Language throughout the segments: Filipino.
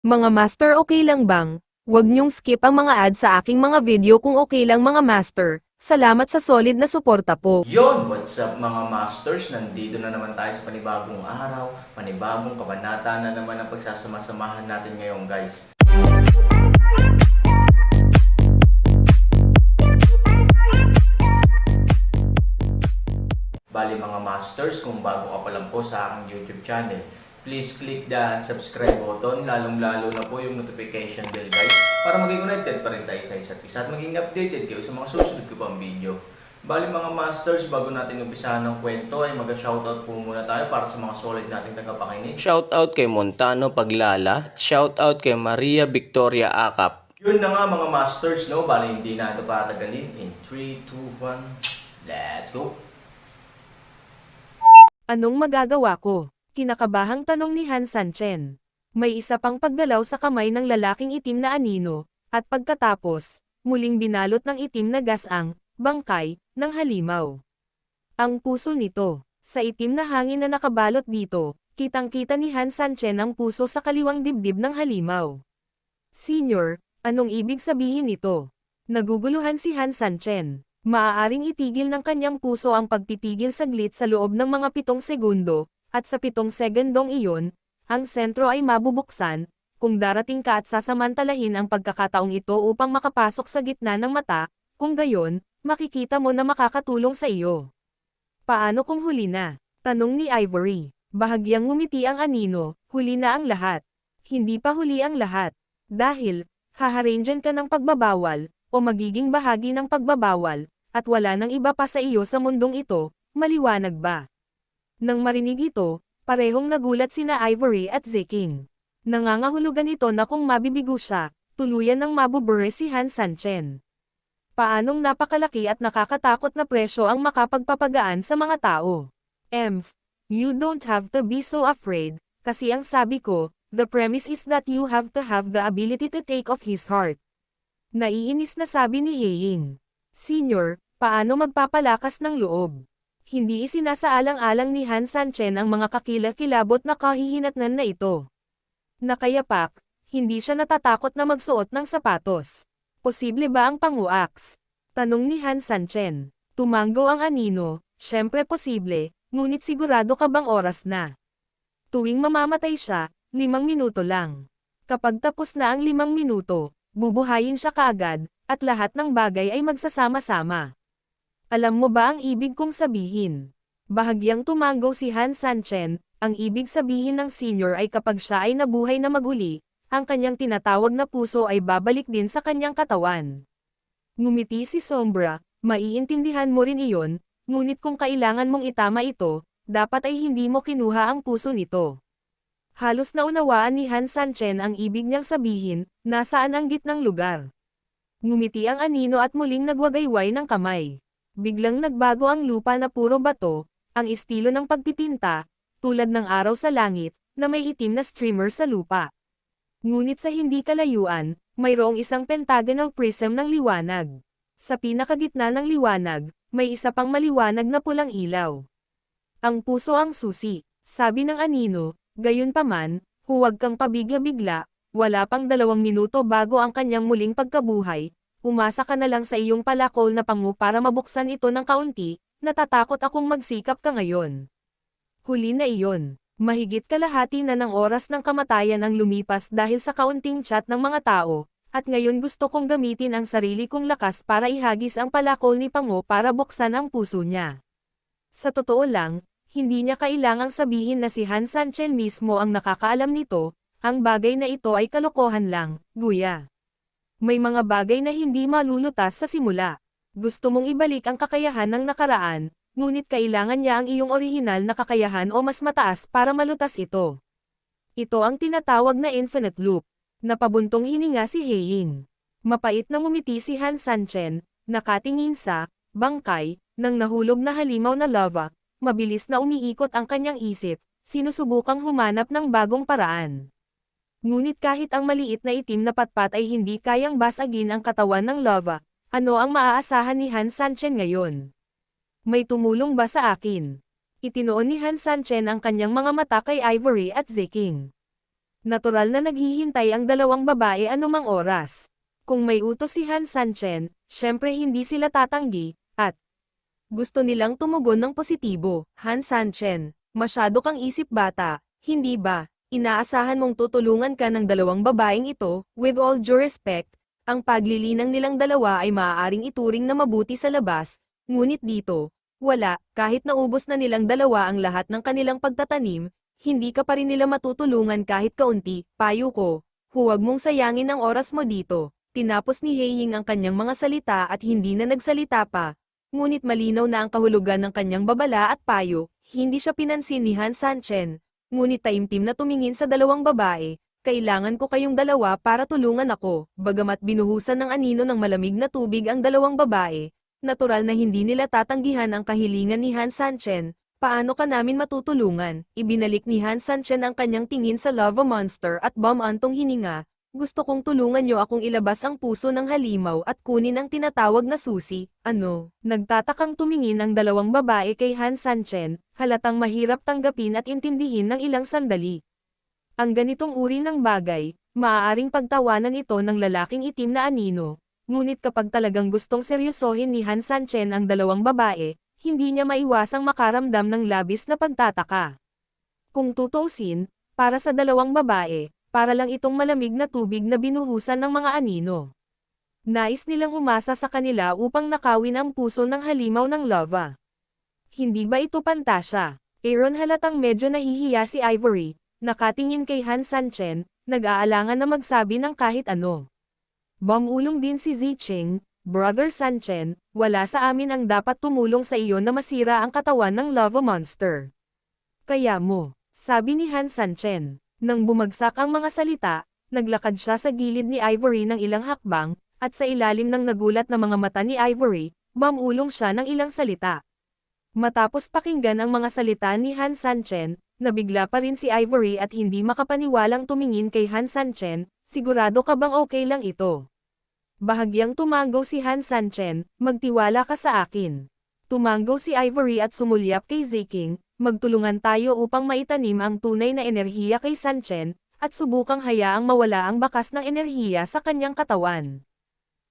Mga master, okay lang bang? Huwag niyong skip ang mga ad sa aking mga video kung okay lang mga master. Salamat sa solid na suporta po. Yon, what's up mga masters? Nandito na naman tayo sa panibagong araw, panibagong kabanata na naman ang pagsasama-samahan natin ngayon guys. Bali mga masters, kung bago ka pa lang po sa aking YouTube channel, please click the subscribe button, lalong-lalo na po yung notification bell guys, para maging connected pa rin tayo sa isa't isa at maging updated kayo sa mga susunod ko pang video. Bali mga masters, bago natin umpisahan ng kwento ay mag-shoutout po muna tayo para sa mga solid nating tagapakinig. Shoutout kay Montano Paglala, shoutout kay Maria Victoria Acap. Yun na nga mga masters, no? Bali hindi na ito patagalin. In 3, 2, 1, let's go! Anong magagawa ko? Kinakabahang tanong ni Han Sanchen. May isa pang paggalaw sa kamay ng lalaking itim na anino, at pagkatapos, muling binalot ng itim na gas ang bangkay ng halimaw. Ang puso nito, sa itim na hangin na nakabalot dito, kitang-kita ni Han Sanchen ang puso sa kaliwang dibdib ng halimaw. Senior, anong ibig sabihin nito? Naguguluhan si Han Sanchen. Maaaring itigil ng kanyang puso ang pagpipigil saglit sa loob ng mga 7 segundo, at sa 7 segundong iyon, ang sentro ay mabubuksan, kung darating ka at sasamantalahin ang pagkakataong ito upang makapasok sa gitna ng mata, kung gayon, makikita mo na makakatulong sa iyo. Paano kung huli na? Tanong ni Ivory. Bahagyang ngumiti ang anino, huli na ang lahat. Hindi pa huli ang lahat. Dahil, haharangan ka ng pagbabawal, o magiging bahagi ng pagbabawal, at wala nang iba pa sa iyo sa mundong ito, maliwanag ba? Nang marinig ito, parehong nagulat sina Ivory at Zeking. Nangangahulugan ito na kung mabibigo siya, tuluyan ng mabubure si Han Sanchen. Paanong napakalaki at nakakatakot na presyo ang makapagpapagaan sa mga tao? You don't have to be so afraid, kasi ang sabi ko, the premise is that you have to have the ability to take off his heart. Naiinis na sabi ni Heying. Senior, paano magpapalakas ng loob? Hindi isinasaalang-alang ni Han Sanchen ang mga kakilakilabot na kahihinatnan na ito. Nakayapak, hindi siya natatakot na magsuot ng sapatos. Posible ba ang panguaks? Tanong ni Han Sanchen. Tumango ang anino, syempre posible, ngunit sigurado ka bang oras na? Tuwing mamamatay siya, 5 minuto lang. Kapag tapos na ang 5 minuto, bubuhayin siya kaagad, at lahat ng bagay ay magsasama-sama. Alam mo ba ang ibig kong sabihin? Bahagyang tumango si Han Sanchen, ang ibig sabihin ng senior ay kapag siya ay nabuhay na maguli, ang kanyang tinatawag na puso ay babalik din sa kanyang katawan. Ngumiti si Sombra, maiintindihan mo rin iyon, ngunit kung kailangan mong itama ito, dapat ay hindi mo kinuha ang puso nito. Halos naunawaan ni Han Sanchen ang ibig niyang sabihin, nasaan ang gitnang lugar. Ngumiti ang anino at muling nagwagayway ng kamay. Biglang nagbago ang lupa na puro bato, ang estilo ng pagpipinta, tulad ng araw sa langit, na may itim na streamer sa lupa. Ngunit sa hindi kalayuan, mayroong isang pentagonal prism ng liwanag. Sa pinakagitna ng liwanag, may isa pang maliwanag na pulang ilaw. Ang puso ang susi, sabi ng anino. Gayunpaman, huwag kang pabigla-bigla, wala pang 2 minuto bago ang kanyang muling pagkabuhay, umasa ka na lang sa iyong palakol na pangu para mabuksan ito ng kaunti, natatakot akong magsikap ka ngayon. Huli na iyon, mahigit kalahati na ng oras ng kamatayan ang lumipas dahil sa kaunting chat ng mga tao, at ngayon gusto kong gamitin ang sarili kong lakas para ihagis ang palakol ni Pangu para buksan ang puso niya. Sa totoo lang, hindi niya kailangang sabihin na si Han Sanchen mismo ang nakakaalam nito, ang bagay na ito ay kalokohan lang, guya. May mga bagay na hindi malulutas sa simula. Gusto mong ibalik ang kakayahan ng nakaraan, ngunit kailangan niya ang iyong orihinal na kakayahan o mas mataas para malutas ito. Ito ang tinatawag na infinite loop. Napabuntong hininga si Heying. Mapait na ngumiti si Han Sanchen, nakatingin sa bangkay ng nahulog na halimaw na lava. Mabilis na umiikot ang kanyang isip, sinusubukang humanap ng bagong paraan. Ngunit kahit ang maliit na itim na patpat ay hindi kayang basagin ang katawan ng lava, ano ang maaasahan ni Han Sanchen ngayon? May tumulong ba sa akin? Itinoon ni Han Sanchen ang kanyang mga mata kay Ivory at Zeking. Natural na naghihintay ang dalawang babae anumang oras. Kung may utos si Han Sanchen, syempre hindi sila tatanggi, at gusto nilang tumugon ng positibo. Han Sanchen, masyado kang isip bata, hindi ba? Inaasahan mong tutulungan ka ng dalawang babaeng ito, with all due respect, ang paglilinang nilang dalawa ay maaaring ituring na mabuti sa labas, ngunit dito, wala, kahit naubos na nilang dalawa ang lahat ng kanilang pagtatanim, hindi ka pa rin nila matutulungan kahit kaunti, payo ko, huwag mong sayangin ang oras mo dito. Tinapos ni Heiying ang kanyang mga salita at hindi na nagsalita pa, ngunit malinaw na ang kahulugan ng kanyang babala at payo, hindi siya pinansin ni Han Sanchen, ngunit taimtim na tumingin sa dalawang babae, kailangan ko kayong dalawa para tulungan ako, bagamat binuhusan ng anino ng malamig na tubig ang dalawang babae, natural na hindi nila tatanggihan ang kahilingan ni Han Sanchen. Paano ka namin matutulungan? Ibinalik ni Han Sanchen ang kanyang tingin sa lava monster at bumantong hininga. Gusto kong tulungan niyo akong ilabas ang puso ng halimaw at kunin ang tinatawag na susi. Ano? Nagtatakang tumingin ang dalawang babae kay Han Sanchen, halatang mahirap tanggapin at intindihin ng ilang sandali. Ang ganitong uri ng bagay, maaaring pagtawanan ito ng lalaking itim na anino, ngunit kapag talagang gustong seryosohin ni Han Sanchen ang dalawang babae, hindi niya maiwasang makaramdam ng labis na pagtataka. Kung tutuusin, para sa dalawang babae, para lang itong malamig na tubig na binuhusan ng mga anino. Nais nilang umasa sa kanila upang nakawin ang puso ng halimaw ng lava. Hindi ba ito pantasya? Aaron halatang medyo nahihiya si Ivory, nakatingin kay Han Sanchen, nag-aalangan na magsabi ng kahit ano. Bumulong din si Zicheng, Brother Sanchen, wala sa amin ang dapat tumulong sa iyo na masira ang katawan ng lava monster. Kaya mo, sabi ni Han Sanchen. Nang bumagsak ang mga salita, naglakad siya sa gilid ni Ivory ng ilang hakbang, at sa ilalim ng nagulat na mga mata ni Ivory, bumulong siya ng ilang salita. Matapos pakinggan ang mga salita ni Han Sanchen, nabigla pa rin si Ivory at hindi makapaniwalang tumingin kay Han Sanchen, sigurado ka bang okay lang ito? Bahagyang tumango si Han Sanchen, magtiwala ka sa akin. Tumango si Ivory at sumulyap kay Ziking, magtulungan tayo upang maitanim ang tunay na enerhiya kay Sanchen, at subukang hayaang mawala ang bakas ng enerhiya sa kanyang katawan.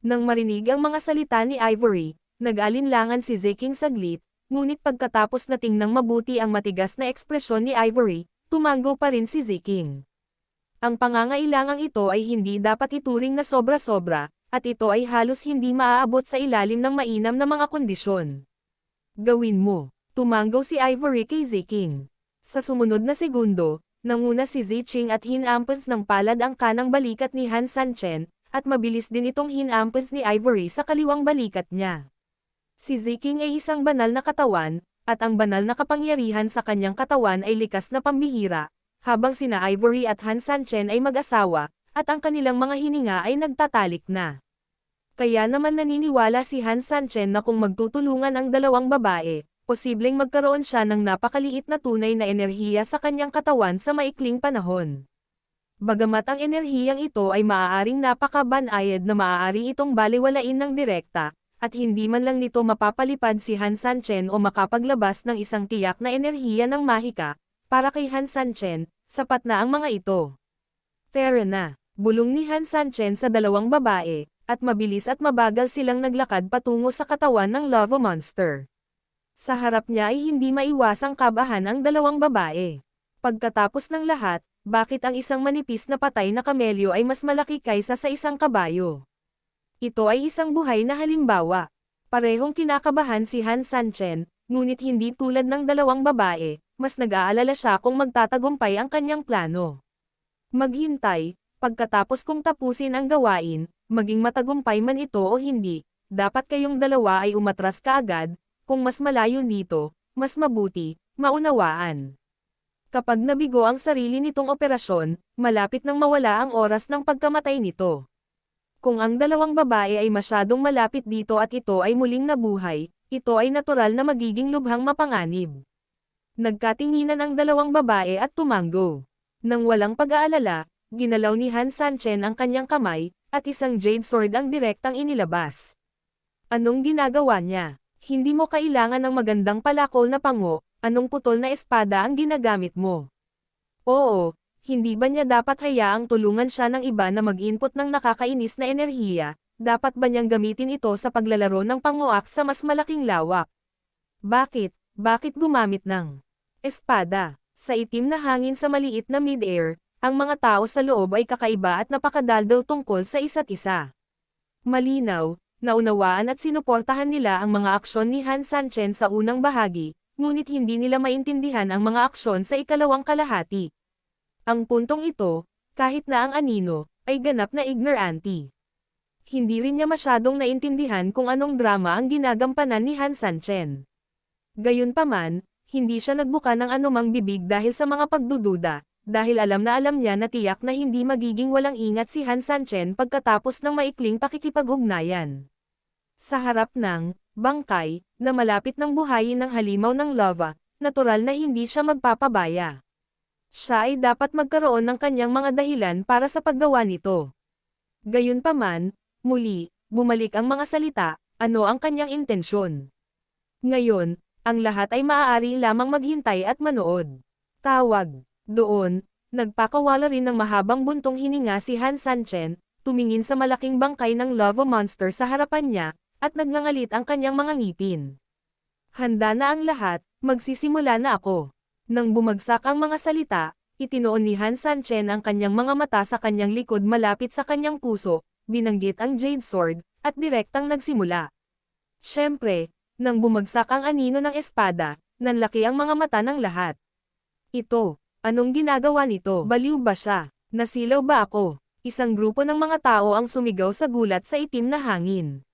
Nang marinig ang mga salita ni Ivory, nag-alinlangan si Ziking saglit, ngunit pagkatapos na tingnang mabuti ang matigas na ekspresyon ni Ivory, tumango pa rin si Ziking. Ang pangangailangang ito ay hindi dapat ituring na sobra-sobra, at ito ay halos hindi maaabot sa ilalim ng mainam na mga kondisyon. Gawin mo. Tumango si Ivory kay Ziking. Sa sumunod na segundo, nanguna si Zicheng at hinampas ng palad ang kanang balikat ni Han Sanchen, at mabilis din itong hinampas ni Ivory sa kaliwang balikat niya. Si Ziking ay isang banal na katawan, at ang banal na kapangyarihan sa kanyang katawan ay likas na pambihira, habang sina Ivory at Han Sanchen ay mag-asawa, at ang kanilang mga hininga ay nagtatalik na. Kaya naman naniniwala si Han Sanchen na kung magtutulungan ang dalawang babae, posibleng magkaroon siya ng napakaliit na tunay na enerhiya sa kanyang katawan sa maikling panahon. Bagamat ang enerhiyang ito ay maaaring napakabanayad na maaari itong baliwalain ng direkta, at hindi man lang nito mapapalipad si Han Sanchen o makapaglabas ng isang tiyak na enerhiya ng mahika, para kay Han Sanchen, sapat na ang mga ito. Tara na, bulong ni Han Sanchen sa dalawang babae, at mabilis at mabagal silang naglakad patungo sa katawan ng lava monster. Sa harap niya ay hindi maiwasang kabahan ang dalawang babae. Pagkatapos ng lahat, bakit ang isang manipis na patay na kamelyo ay mas malaki kaysa sa isang kabayo? Ito ay isang buhay na halimbawa. Parehong kinakabahan si Han Sanchen, ngunit hindi tulad ng dalawang babae, mas nag-aalala siya kung magtatagumpay ang kanyang plano. Maghintay, pagkatapos kong tapusin ang gawain, maging matagumpay man ito o hindi, dapat kayong dalawa ay umatras kaagad. Kung mas malayo dito, mas mabuti, maunawaan. Kapag nabigo ang sarili nitong operasyon, malapit nang mawala ang oras ng pagkamatay nito. Kung ang dalawang babae ay masyadong malapit dito at ito ay muling nabuhay, ito ay natural na magiging lubhang mapanganib. Nagkatinginan ang dalawang babae at tumango. Nang walang pag-aalala, ginalaw ni Han Sanchen ang kanyang kamay, at isang jade sword ang direktang inilabas. Anong ginagawa niya? Hindi mo kailangan ng magandang palakol na pango, anong putol na espada ang ginagamit mo? Oo, Hindi ba niya dapat hayaang tulungan siya ng iba na mag-input ng nakakainis na enerhiya? Dapat ba niyang gamitin ito sa paglalaro ng panguak sa mas malaking lawak? Bakit? Bakit gumamit ng espada? Sa itim na hangin sa maliit na mid-air, ang mga tao sa loob ay kakaiba at napakadaldal tungkol sa isa't isa. Malinaw, naunawaan at sinuportahan nila ang mga aksyon ni Han Sanchen sa unang bahagi, ngunit hindi nila maintindihan ang mga aksyon sa ikalawang kalahati. Ang puntong ito, kahit na ang anino, ay ganap na ignorante. Hindi rin niya masyadong naintindihan kung anong drama ang ginagampanan ni Han Sanchen. Gayunpaman, hindi siya nagbuka ng anumang bibig dahil sa mga pagdududa, dahil alam niya na tiyak na hindi magiging walang ingat si Han Sanchen pagkatapos ng maikling pakikipag-ugnayan. Sa harap ng bangkay, na malapit ng buhayin ng halimaw ng lava, natural na hindi siya magpapabaya. Siya ay dapat magkaroon ng kanyang mga dahilan para sa paggawa nito. Gayunpaman, muli, bumalik ang mga salita, ano ang kanyang intensyon. Ngayon, ang lahat ay maaari lamang maghintay at manood. Tawag. Doon, nagpakawala rin ng mahabang buntong hininga si Han Sanchen, tumingin sa malaking bangkay ng lava monster sa harapan niya, at nagngangalit ang kanyang mga ngipin. Handa na ang lahat, magsisimula na ako. Nang bumagsak ang mga salita, itinoon ni Han Sanchen ang kanyang mga mata sa kanyang likod malapit sa kanyang puso, binanggit ang Jade Sword, at direktang nagsimula. Siyempre, nang bumagsak ang anino ng espada, nanlaki ang mga mata ng lahat. Ito, anong ginagawa nito? Baliw ba siya? Nasilaw ba ako? Isang grupo ng mga tao ang sumigaw sa gulat sa itim na hangin.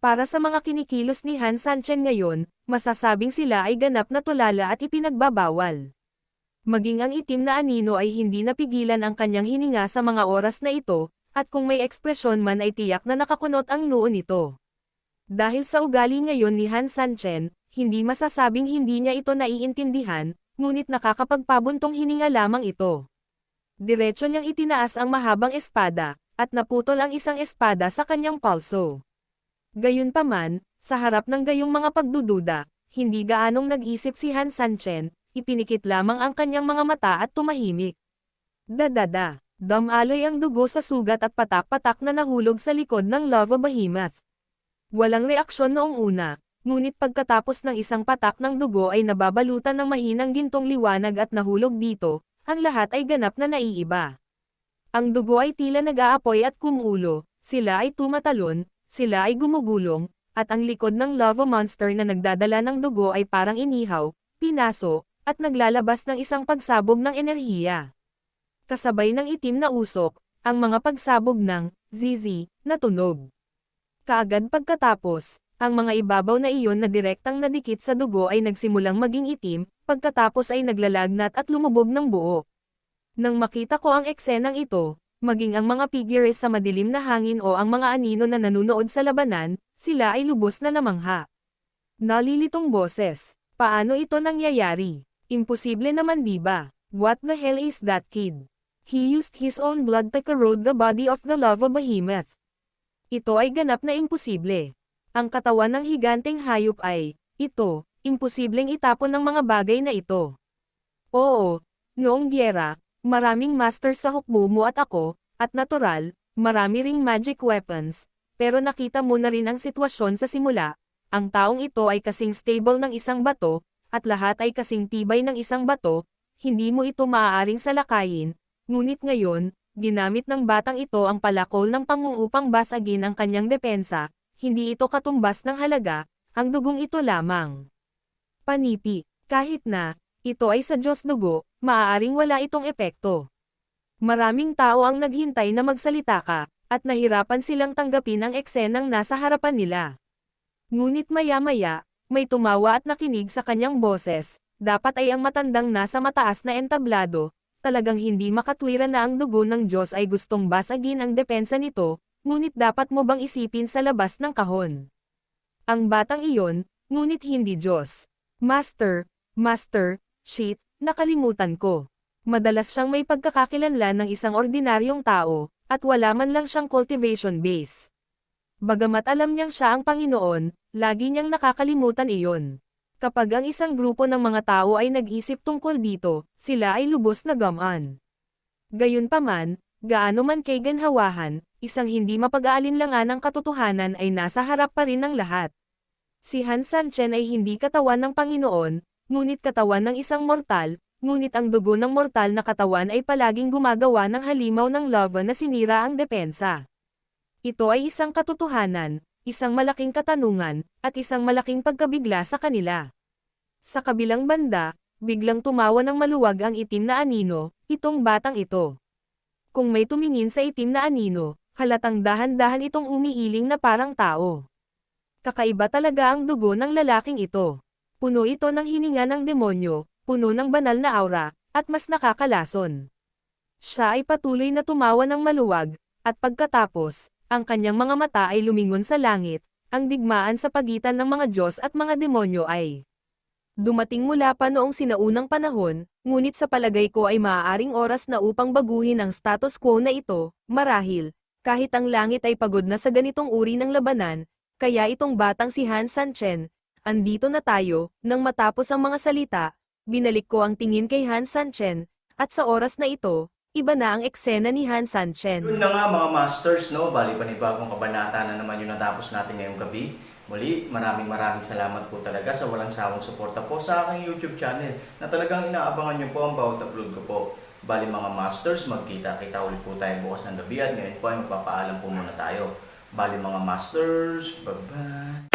Para sa mga kinikilos ni Han Sanchen ngayon, masasabing sila ay ganap na tulala at ipinagbabawal. Maging ang itim na anino ay hindi napigilan ang kanyang hininga sa mga oras na ito, at kung may ekspresyon man ay tiyak na nakakunot ang noo nito. Dahil sa ugali ngayon ni Han Sanchen, hindi masasabing hindi niya ito naiintindihan, ngunit nakakapagpabuntong hininga lamang ito. Diretso niyang itinaas ang mahabang espada, at naputol ang isang espada sa kanyang palso. Gayunpaman, sa harap ng gayong mga pagdududa, hindi gaanong nag-isip si Han Sanchen, ipinikit lamang ang kanyang mga mata at tumahimik. Dadada, damaloy ang dugo sa sugat at patak-patak na nahulog sa likod ng lava behemoth. Walang reaksyon noong una, ngunit pagkatapos ng isang patak ng dugo ay nababalutan ng mahinang gintong liwanag at nahulog dito, ang lahat ay ganap na naiiba. Ang dugo ay tila nag-aapoy at kumulo, sila ay tumatalon, sila ay gumugulong, at ang likod ng lava monster na nagdadala ng dugo ay parang inihaw, pinaso, at naglalabas ng isang pagsabog ng enerhiya. Kasabay ng itim na usok, ang mga pagsabog ng ZZ na tunog. Kaagad pagkatapos, ang mga ibabaw na iyon na direktang nadikit sa dugo ay nagsimulang maging itim, pagkatapos ay naglalagnat at lumubog ng buo. Nang makita ko ang eksenang ito, maging ang mga figures sa madilim na hangin o ang mga anino na nanunood sa labanan, sila ay lubos na namangha. Nalilitong boses. Paano ito nangyayari? Imposible naman diba? What the hell is that kid? He used his own blood to corrode the body of the lava behemoth. Ito ay ganap na imposible. Ang katawan ng higanteng hayop ay, ito, imposibleng itapon ng mga bagay na ito. Oo, noong gyera, maraming master sa hukbo mo at ako, at natural, marami ring magic weapons, pero nakita mo na rin ang sitwasyon sa simula, ang taong ito ay kasing stable ng isang bato, at lahat ay kasing tibay ng isang bato, hindi mo ito maaaring salakayin, ngunit ngayon, ginamit ng batang ito ang palakol ng panguupang basagin ang kanyang depensa, hindi ito katumbas ng halaga, ang dugong ito lamang. Panipi, kahit na, ito ay sa Diyos dugo, maaaring wala itong epekto. Maraming tao ang naghintay na magsalita ka, at nahirapan silang tanggapin ang eksenang nasa harapan nila. Ngunit maya-maya, may tumawa at nakinig sa kanyang boses, dapat ay ang matandang nasa mataas na entablado, talagang hindi makatwiran na ang dugo ng Diyos ay gustong basagin ang depensa nito, ngunit dapat mo bang isipin sa labas ng kahon? Ang batang iyon, ngunit hindi Diyos. Master, shit, nakalimutan ko. Madalas siyang may pagkakakilanlan ng isang ordinaryong tao, at wala man lang siyang cultivation base. Bagamat alam niyang siya ang Panginoon, lagi niyang nakakalimutan iyon. Kapag ang isang grupo ng mga tao ay nag-isip tungkol dito, sila ay lubos na gamaan. Gayunpaman, gaano man kay ganhawahan, isang hindi mapag-aalinlangan ng katotohanan ay nasa harap pa rin ng lahat. Si Han Sanchen ay hindi katawan ng Panginoon, ngunit katawan ng isang mortal, ngunit ang dugo ng mortal na katawan ay palaging gumagawa ng halimaw ng lava na sinira ang depensa. Ito ay isang katotohanan, isang malaking katanungan, at isang malaking pagkabigla sa kanila. Sa kabilang banda, biglang tumawa ng maluwag ang itim na anino, itong batang ito. Kung may tumingin sa itim na anino, halatang dahan-dahan itong umiiling na parang tao. Kakaiba talaga ang dugo ng lalaking ito. Puno ito ng hininga ng demonyo, puno ng banal na aura, at mas nakakalason. Siya ay patuloy na tumawa ng maluwag, at pagkatapos, ang kanyang mga mata ay lumingon sa langit, ang digmaan sa pagitan ng mga Diyos at mga demonyo ay dumating mula pa noong sinaunang panahon, ngunit sa palagay ko ay maaaring oras na upang baguhin ang status quo na ito, marahil, kahit ang langit ay pagod na sa ganitong uri ng labanan, kaya itong batang si Han Sanchen, andito na tayo, nang matapos ang mga salita, binalik ko ang tingin kay Han Sanchen, at sa oras na ito, iba na ang eksena ni Han Sanchen. Yun na nga mga masters, no? Bali panibagong kabanata na naman yung natapos natin ngayong gabi. Muli, maraming salamat po talaga sa walang sawang suporta po sa aking YouTube channel na talagang inaabangan nyo po ang bawat upload ko po. Bali mga masters, magkita-kita ulit po tayo bukas ng gabi at ngayon po ay magpapaalam po muna tayo. Bali mga masters, bye-bye!